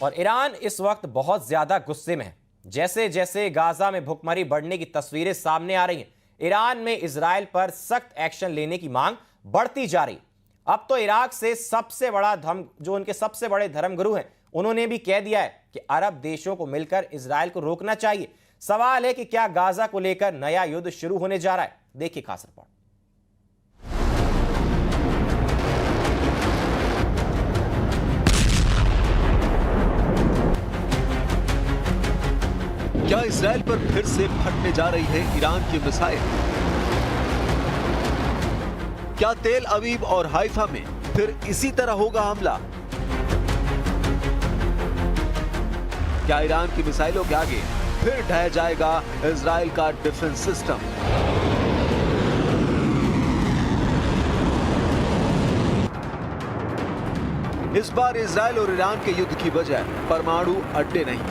और ईरान इस वक्त बहुत ज्यादा गुस्से में है। जैसे जैसे गाजा में भुखमरी बढ़ने की तस्वीरें सामने आ रही हैं, ईरान में इजराइल पर सख्त एक्शन लेने की मांग बढ़ती जा रही। अब तो इराक से सबसे बड़ा जो उनके सबसे बड़े धर्मगुरु हैं, उन्होंने भी कह दिया है कि अरब देशों को मिलकर इजराइल को रोकना चाहिए। सवाल है कि क्या गाजा को लेकर नया युद्ध शुरू होने जा रहा है? देखिए खास रिपोर्ट। क्या इजराइल पर फिर से फटने जा रही है ईरान की मिसाइल? क्या तेल अवीव और हाइफा में फिर इसी तरह होगा हमला? क्या ईरान की मिसाइलों के आगे फिर ढह जाएगा इजराइल का डिफेंस सिस्टम? इस बार इजराइल और ईरान के युद्ध की वजह परमाणु अड्डे नहीं,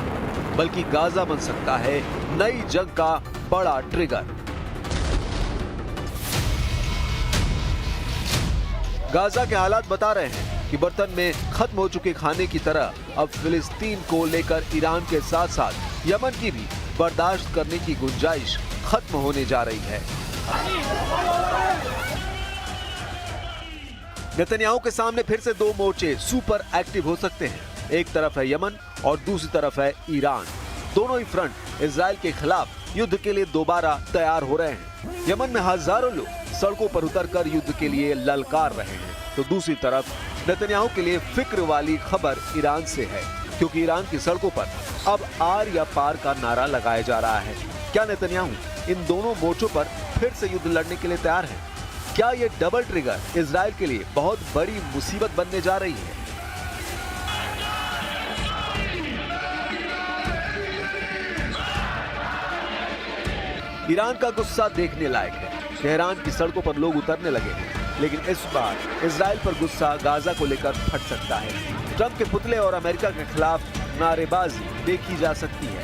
बल्कि गाजा बन सकता है नई जंग का बड़ा ट्रिगर। गाजा के हालात बता रहे हैं कि बर्तन में खत्म हो चुके खाने की तरह अब फिलिस्तीन को लेकर ईरान के साथ साथ यमन की भी बर्दाश्त करने की गुंजाइश खत्म होने जा रही है। नेतन्याहू के सामने फिर से दो मोर्चे सुपर एक्टिव हो सकते हैं। एक तरफ है यमन और दूसरी तरफ है ईरान। दोनों ही फ्रंट इजराइल के खिलाफ युद्ध के लिए दोबारा तैयार हो रहे हैं। यमन में हजारों लोग सड़कों पर उतरकर युद्ध के लिए ललकार रहे हैं, तो दूसरी तरफ नेतन्याहू के लिए फिक्र वाली खबर ईरान से है, क्योंकि ईरान की सड़कों पर अब आर या पार का नारा लगाया जा रहा है। क्या नेतन्याहू इन दोनों मोर्चों पर फिर से युद्ध लड़ने के लिए तैयार है? क्या ये डबल ट्रिगर इजराइल के लिए बहुत बड़ी मुसीबत बनने जा रही है? ईरान का गुस्सा देखने लायक है। तेहरान की सड़कों पर लोग उतरने लगे हैं, लेकिन इस बार इजराइल पर गुस्सा गाजा को लेकर फट सकता है। ट्रंप के पुतले और अमेरिका के खिलाफ नारेबाजी देखी जा सकती है।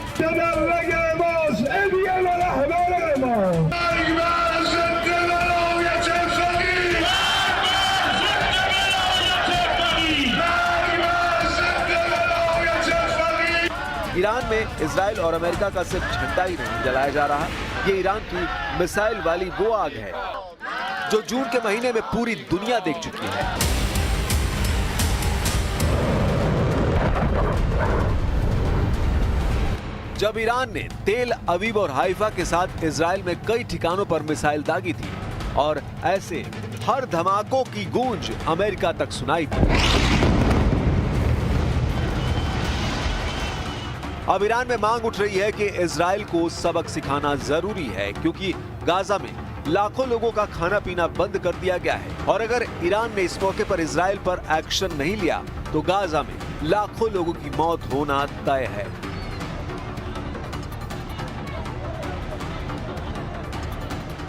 ईरान में इजराइल और अमेरिका का सिर्फ झंडा ही नहीं जलाया जा रहा, ये ईरान की मिसाइल वाली वो आग है जो जून के महीने में पूरी दुनिया देख चुकी है। जब ईरान ने तेल अवीव और हाइफा के साथ इजराइल में कई ठिकानों पर मिसाइल दागी थी और ऐसे हर धमाकों की गूंज अमेरिका तक सुनाई थी। अब ईरान में मांग उठ रही है कि इजराइल को सबक सिखाना जरूरी है, क्योंकि गाजा में लाखों लोगों का खाना पीना बंद कर दिया गया है और अगर ईरान ने इस मौके पर इजराइल पर एक्शन नहीं लिया तो गाजा में लाखों लोगों की मौत होना तय है।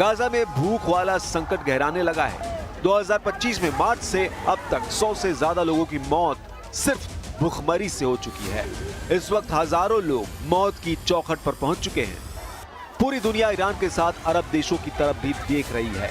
गाजा में भूख वाला संकट गहराने लगा है। 2025 में मार्च से अब तक 100 से ज्यादा लोगों की मौत सिर्फ भूखमरी से हो चुकी है। इस वक्त हजारों लोग मौत की चौखट पर पहुंच चुके हैं। पूरी दुनिया ईरान के साथ अरब देशों की तरफ भी देख रही है।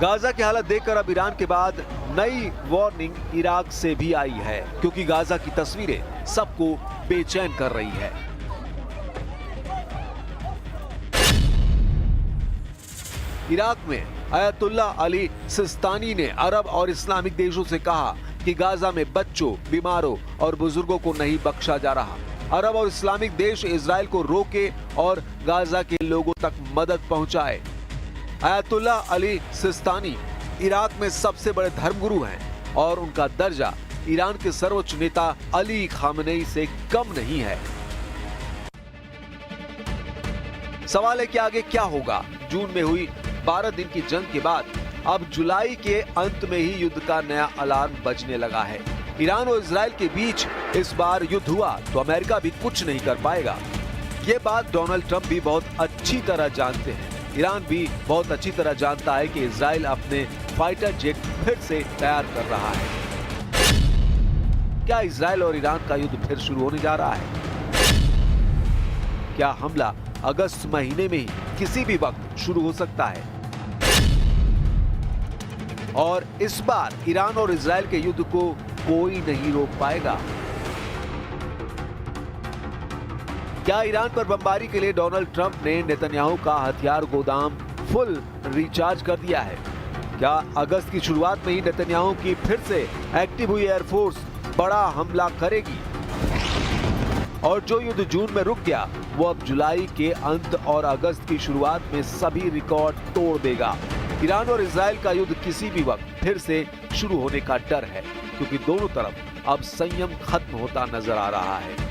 गाजा की हालत देखकर अब ईरान के बाद नई वार्निंग इराक से भी आई है, क्योंकि गाजा की तस्वीरें सबको बेचैन कर रही है। इराक में अयतुल्ला अली सिस्तानी ने अरब और इस्लामिक देशों से कहा कि गाजा में बच्चों, बीमारों और बुजुर्गों को नहीं बख्शा जा रहा। अरब और इस्लामिक देश इजराइल को रोके और गाजा के लोगों तक मदद पहुंचाए। अयतुल्ला अली सिस्तानी इराक में सबसे बड़े धर्मगुरु हैं और उनका दर्जा ईरान के सर्वोच्च नेता अली खामनेई से कम नहीं है। सवाल है कि आगे क्या होगा। जून में हुई 12 दिन की जंग के बाद अब जुलाई के अंत में ही युद्ध का नया अलार्म बजने लगा है। ईरान और इजराइल के बीच इस बार युद्ध हुआ तो अमेरिका भी कुछ नहीं कर पाएगा। ये बात डोनाल्ड ट्रंप भी बहुत अच्छी तरह जानते हैं। ईरान भी बहुत अच्छी तरह जानता है कि इजराइल अपने फाइटर जेट फिर से तैयार कर रहा है। क्या इजराइल और ईरान का युद्ध फिर शुरू होने जा रहा है? क्या हमला अगस्त महीने में ही किसी भी वक्त शुरू हो सकता है? और इस बार ईरान और इजराइल के युद्ध को कोई नहीं रोक पाएगा। क्या ईरान पर बमबारी के लिए डोनाल्ड ट्रंप ने नेतन्याहू का हथियार गोदाम फुल रिचार्ज कर दिया है? क्या अगस्त की शुरुआत में ही नेतन्याहू की फिर से एक्टिव हुई एयरफोर्स बड़ा हमला करेगी? और जो युद्ध जून में रुक गया वो अब जुलाई के अंत और अगस्त की शुरुआत में सभी रिकॉर्ड तोड़ देगा। ईरान और इजराइल का युद्ध किसी भी वक्त फिर से शुरू होने का डर है, क्योंकि दोनों तरफ अब संयम खत्म होता नजर आ रहा है।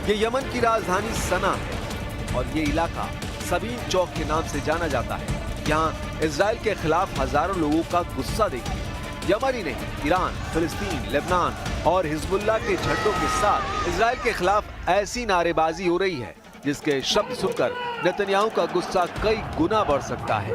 ये यमन की राजधानी सना है और ये इलाका सबीन चौक के नाम से जाना जाता है। यहाँ इजराइल के खिलाफ हजारों लोगों का गुस्सा देखिए। यमन ही नहीं, ईरान, फिलिस्तीन, लेबनान और हिजबुल्लाह के झंडों के साथ इजराइल के खिलाफ ऐसी नारेबाजी हो रही है जिसके शब्द सुनकर नेतन्याहू का गुस्सा कई गुना बढ़ सकता है।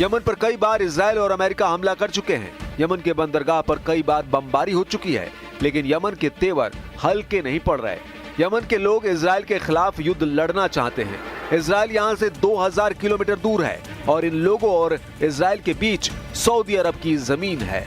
यमन पर कई बार इजराइल और अमेरिका हमला कर चुके हैं। यमन के बंदरगाह पर कई बार बमबारी हो चुकी है, लेकिन यमन के तेवर हल्के नहीं पड़ रहे। यमन के लोग इजराइल के खिलाफ युद्ध लड़ना चाहते हैं। इजराइल यहां से 2000 किलोमीटर दूर है और इन लोगों और इजराइल के बीच सऊदी अरब की जमीन है।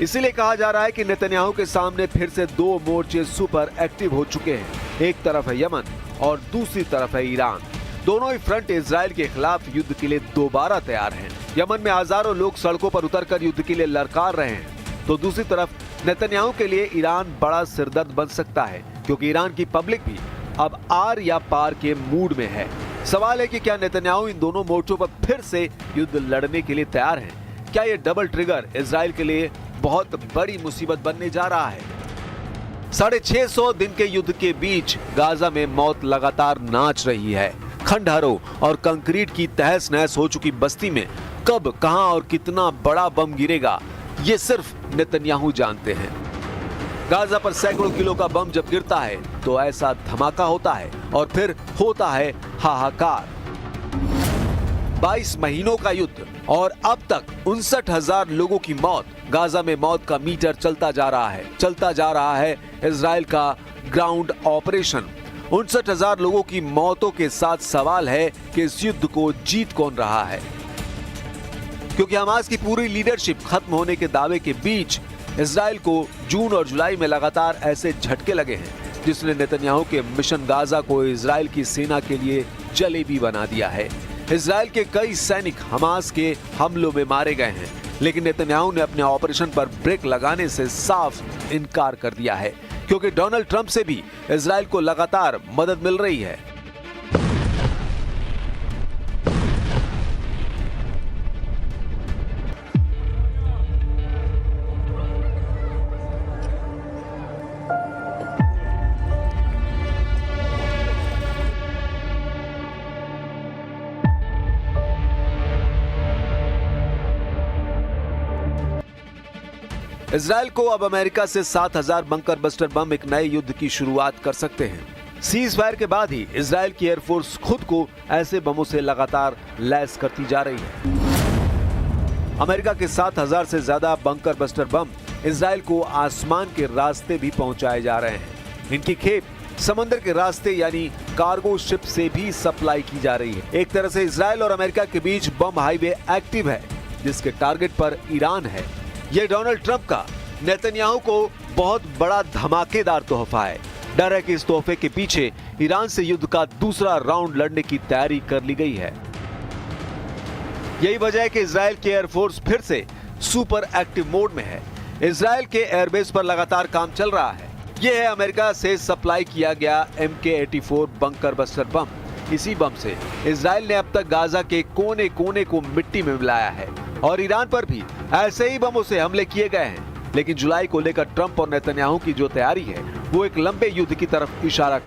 इसीलिए कहा जा रहा है कि नेतन्याहू के सामने फिर से दो मोर्चे सुपर एक्टिव हो चुके हैं। एक तरफ है यमन और दूसरी तरफ है ईरान। दोनों ही फ्रंट इजराइल के खिलाफ युद्ध के लिए दोबारा तैयार हैं। यमन में हजारों लोग सड़कों पर उतरकर युद्ध के लिए ललकार रहे हैं, तो दूसरी तरफ नेतन्याहू के लिए ईरान बड़ा सिरदर्द बन सकता है, क्योंकि ईरान की पब्लिक भी अब आर या पार के मूड में है। सवाल है कि क्या नेतन्याहू इन दोनों मोर्चों पर फिर से युद्ध लड़ने के लिए तैयार हैं? क्या ये डबल ट्रिगर इजराइल के लिए बहुत बड़ी मुसीबत बनने जा रहा है? 650 दिन के युद्ध के बीच गाजा में मौत लगातार नाच रही है। खंडहरों और कंक्रीट की तहस नहस हो चुकी बस्ती में कब, कहां और कितना बड़ा बम गिरेगा, ये सिर्फ नेतन्याहू जानते हैं। गाजा पर सैकड़ों किलो का बम जब गिरता है तो ऐसा धमाका होता है और फिर होता है हाहाकार। 22 महीनों का युद्ध और अब तक 59,000 लोगों की मौत। गाजा में मौत का मीटर चलता जा रहा है इजराइल का ग्राउंड ऑपरेशन। 59,000 लोगों की मौतों के साथ सवाल है कि इस युद्ध को जीत कौन रहा है, क्योंकि हमास की पूरी लीडरशिप खत्म होने के दावे के बीच इजराइल को जून और जुलाई में लगातार ऐसे झटके लगे हैं जिसने नेतन्याहू के मिशन गाजा को इजराइल की सेना के लिए जलेबी बना दिया है। इजराइल के कई सैनिक हमास के हमलों में मारे गए हैं, लेकिन नेतन्याहू ने अपने ऑपरेशन पर ब्रेक लगाने से साफ इनकार कर दिया है, क्योंकि डोनाल्ड ट्रंप से भी इजराइल को लगातार मदद मिल रही है। इजराइल को अब अमेरिका से 7000 बंकर बस्टर बम एक नए युद्ध की शुरुआत कर सकते हैं। सीज फायर के बाद ही इजराइल की एयरफोर्स खुद को ऐसे बमों से लगातार लैस करती जा रही है। अमेरिका के 7000 से ज्यादा बंकर बस्टर बम इजराइल को आसमान के रास्ते भी पहुंचाए जा रहे हैं। इनकी खेप समंदर के रास्ते यानी कार्गो शिप से भी सप्लाई की जा रही है। एक तरह से इजराइल और अमेरिका के बीच बम हाईवे एक्टिव है, जिसके टारगेट पर ईरान है। यह डोनाल्ड ट्रंप का नेतन्याहू को बहुत बड़ा धमाकेदार तोहफा है। डर है कि इस तोहफे के पीछे ईरान से युद्ध का दूसरा राउंड लड़ने की तैयारी कर ली गई है। यही वजह है कि इजराइल की एयरफोर्स फिर से सुपर एक्टिव मोड में है। इजराइल के एयरबेस पर लगातार काम चल रहा है। यह है अमेरिका से सप्लाई किया गया MK-84 बंकर बस्टर बम। इसी बम से इजराइल ने अब तक गाजा के कोने कोने को मिट्टी में मिलाया है और ईरान पर भी ऐसे ही बमों से हमले किए गए हैं। लेकिन जुलाई को लेकर ट्रंप और नेतन्याहू की जो तैयारी है वो एक लंबे युद्ध की तरफ इशारा